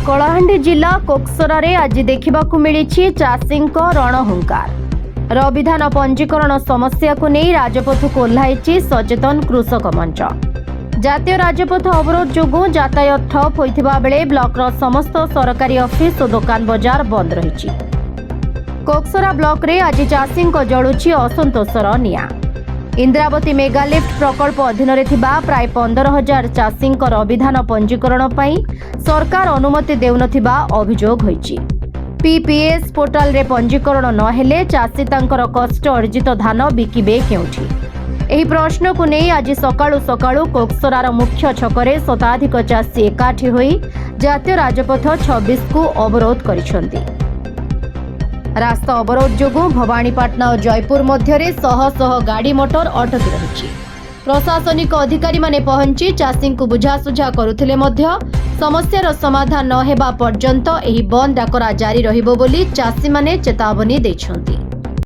कलाहांडी जिला कोक्सरारे आज देखिबाकू मिलिछि चाषींक रणहुंकार। रविधान पंजीकरण समस्या को नहीं राजपथ को ओह्लाइछि सचेतन कृषक मंच। जातीय राजपथ अवरोध जोगु यातायात ठप होइथिबा बेले ब्लॉकर समस्त सरकारी ऑफिस और दुकान बाजार बंद रहिछि। कोक्सरा ब्लॉक रे आज चाषींक जळुछि असंतोषर निया। इंद्रावती मेगालिफ्ट प्रकल्प अधीन प्राय 15,000 चाषींकर अभिधान पंजीकरण पई सरकार अनुमति देउनथिबा अभियोग होईछि। पीपीएस पोर्टाल रे पंजीकरण न हेले चाषी तांकर कष्ट अर्जित धान बिकिबे केउठी? एही प्रश्न को नहीं आज सकाळु सकाळु कोक्सरार मुख्य छकरे शताधिक चाषी एकाठी होई जातीय राजपथ 26 को अवरोध करिसंती। रास्ता अवरोध जोगु भवानीपाटना और जयपुर मध्य शह शह गाड़ी मोटर अटकी रही। प्रशासनिक अधिकारी माने पहुंची चाषी को बुझासुझा करुथिले मध्य समस्यार समाधान न हेबा पर्यंत एही बंद डाकरा जारी रहिबो बोली चाषी माने चेतावनी दैछंती।